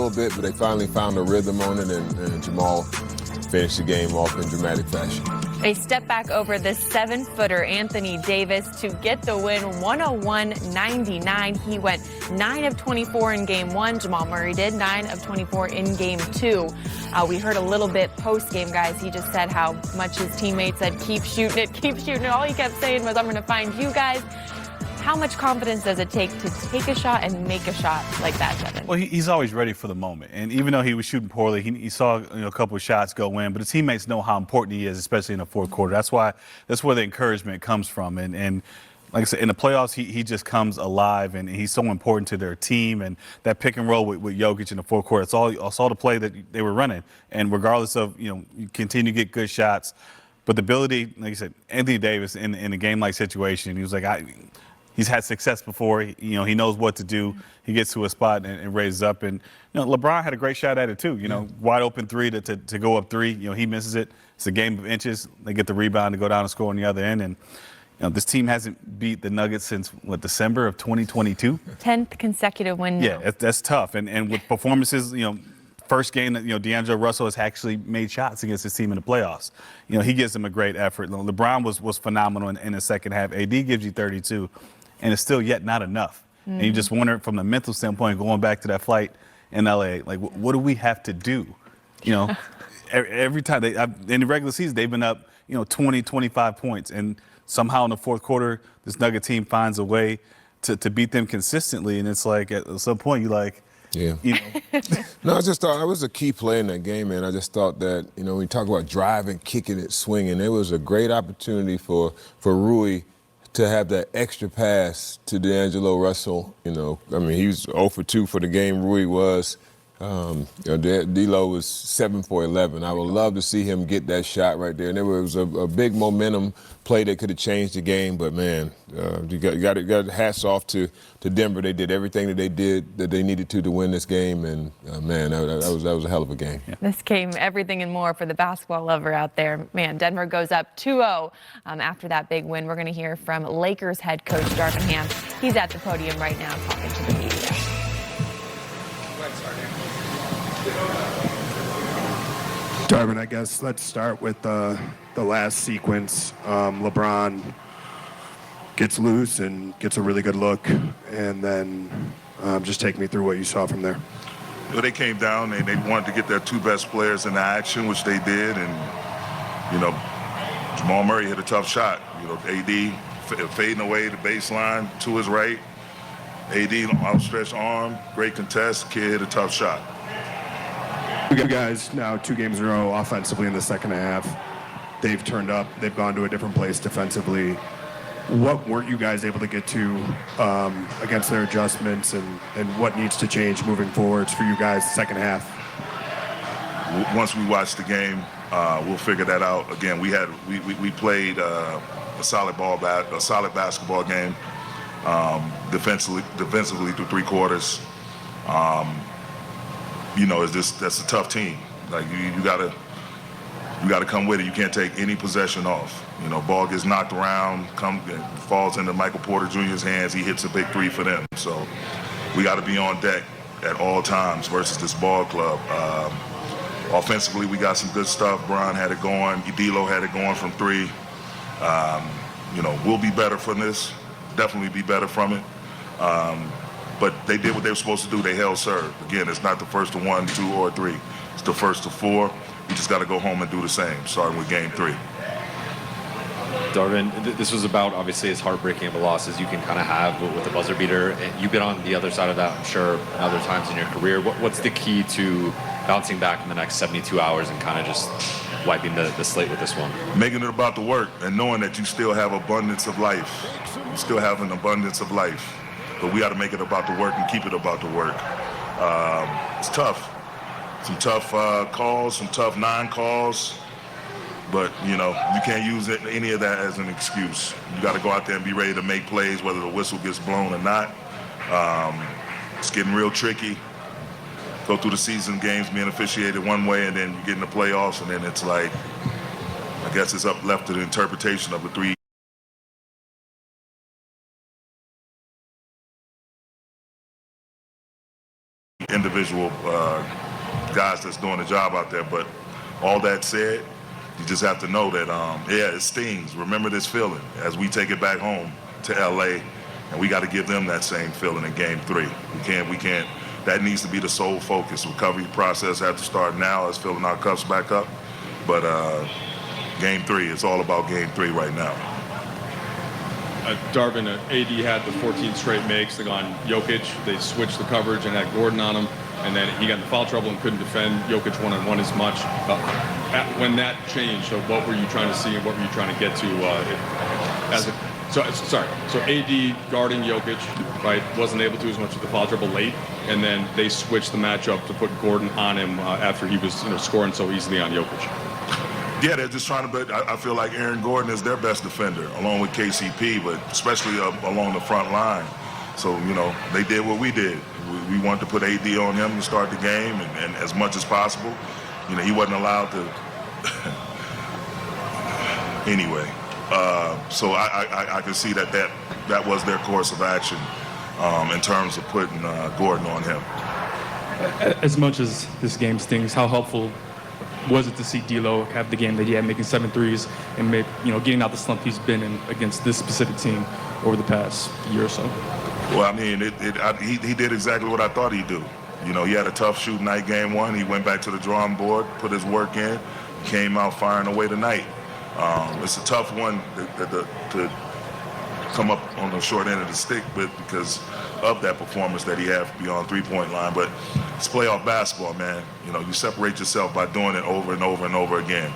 little bit, but they finally found a rhythm on it, and Jamal finished the game off in dramatic fashion. A step back over the 7-footer Anthony Davis to get the win, 101-99. He went 9 of 24 in game 1. Jamal Murray did 9 of 24 in game 2. We heard a little bit post-game, guys. He just said how much his teammates said, keep shooting it, keep shooting it. All he kept saying was, I'm going to find you guys. How much confidence does it take to take a shot and make a shot like that, Devin? Well, he's always ready for the moment. And even though he was shooting poorly, he saw a couple of shots go in. But his teammates know how important he is, especially in the fourth quarter. That's where the encouragement comes from. And like I said, in the playoffs, he just comes alive, and he's so important to their team. And that pick and roll with Jokic in the fourth quarter, I saw the play that they were running. And regardless of, you continue to get good shots. But the ability, like I said, Anthony Davis in a game-like situation, he was like, he's had success before. He knows what to do. He gets to a spot and raises up. And LeBron had a great shot at it too. Wide open three to go up 3. He misses it. It's a game of inches. They get the rebound to go down and score on the other end. And this team hasn't beat the Nuggets since December of 2022. 10th consecutive win. Yeah, that's tough. And with performances, first game that D'Angelo Russell has actually made shots against his team in the playoffs. He gives them a great effort. LeBron was phenomenal in the second half. AD gives you 32. And it's still yet not enough. And you just wonder from the mental standpoint, going back to that flight in LA, like, what do we have to do? Every time in the regular season, they've been up, 20, 25 points. And somehow in the fourth quarter, this Nugget team finds a way to beat them consistently. And it's like, at some point, you're like, yeah. No, I just thought that was a key play in that game, man. I just thought that, when you talk about driving, kicking it, swinging, it was a great opportunity for Rui to have that extra pass to D'Angelo Russell. He was 0 for 2 for the game. Rui was. D'Lo was 7 for 11. I would love to see him get that shot right there. And there was a big momentum play that could have changed the game. But man, you got hats off to Denver. They did everything that they needed to win this game. And man, that was a hell of a game. Yeah. This game, everything and more for the basketball lover out there. Man, Denver goes up 2-0 after that big win. We're going to hear from Lakers head coach Darvin Ham. He's at the podium right now talking to the media. Darvin, I guess let's start with the last sequence. LeBron gets loose and gets a really good look, and then just take me through what you saw from there. They came down and they wanted to get their 2 best players in action, which they did, and Jamal Murray hit a tough shot. AD fading away the baseline to his right. AD outstretched arm, great contest. Kid hit a tough shot. You guys now 2 games in a row offensively in the second half. They've turned up. They've gone to a different place defensively. What weren't you guys able to get to against their adjustments, and what needs to change moving forwards for you guys second half? Once we watch the game, we'll figure that out. Again, we played a solid basketball game defensively through 3 quarters. That's a tough team. Like you gotta come with it. You can't take any possession off. Ball gets knocked around, falls into Michael Porter Jr.'s hands. He hits a big 3 for them. So we got to be on deck at all times versus this ball club. Offensively, we got some good stuff. Bron had it going. D'Lo had it going from 3. We'll be better from this. Definitely be better from it. But they did what they were supposed to do. They held serve. Again, it's not the first to 1, 2, or 3. It's the first to 4. We just got to go home and do the same, starting with game 3. Darvin, this was about, obviously, as heartbreaking of a loss as you can kind of have with the buzzer beater. And you've been on the other side of that, I'm sure, other times in your career. What's the key to bouncing back in the next 72 hours and kind of just wiping the slate with this one? Making it about the work and knowing that you still have abundance of life. You still have an abundance of life. But we got to make it about the work and keep it about the work. It's tough. Some tough calls, some tough non-calls. But, you can't use any of that as an excuse. You got to go out there and be ready to make plays, whether the whistle gets blown or not. It's getting real tricky. Go through the season, games being officiated one way, and then you get in the playoffs, and then it's like, I guess it's left to the interpretation of the 3 individual individual guys that's doing the job out there. But all that said, you just have to know that, yeah, it stings. Remember this feeling as we take it back home to LA, and we got to give them that same feeling in Game 3. We can't. That needs to be the sole focus. Recovery process has to start now as filling our cups back up. But Game 3, it's all about Game 3 right now. Darvin, AD had the 14 straight makes on Jokic. They switched the coverage and had Gordon on him, and then he got in foul trouble and couldn't defend Jokic one-on-one as much. When that changed, what were you trying to see and what were you trying to get to So AD guarding Jokic, right, wasn't able to as much with the foul trouble late, and then they switched the matchup to put Gordon on him after he was scoring so easily on Jokic. Yeah, they're just trying to, but I feel like Aaron Gordon is their best defender, along with KCP, but especially along the front line. So, they did what we did. We wanted to put AD on him to start the game, and as much as possible. He wasn't allowed to. Anyway, so I can see that was their course of action in terms of putting Gordon on him. As much as this game stings, how helpful was it to see D'Lo have the game that he had, making 7 threes and getting out the slump he's been in against this specific team over the past year or so? Well, I mean, he did exactly what I thought he'd do. He had a tough shooting night Game 1. He went back to the drawing board, put his work in, came out firing away tonight. It's a tough one to come up on the short end of the stick with because of that performance that he had beyond three-point line. But it's playoff basketball, man. You separate yourself by doing it over and over and over again.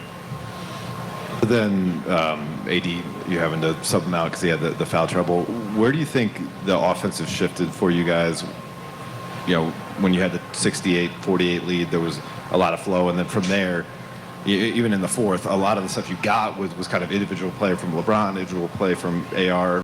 But then AD, you having to sub him out because he had the foul trouble. Where do you think the offensive shifted for you guys? When you had the 68-48 lead, there was a lot of flow, and then from there, even in the fourth, a lot of the stuff you got was kind of individual play from LeBron, individual play from AR.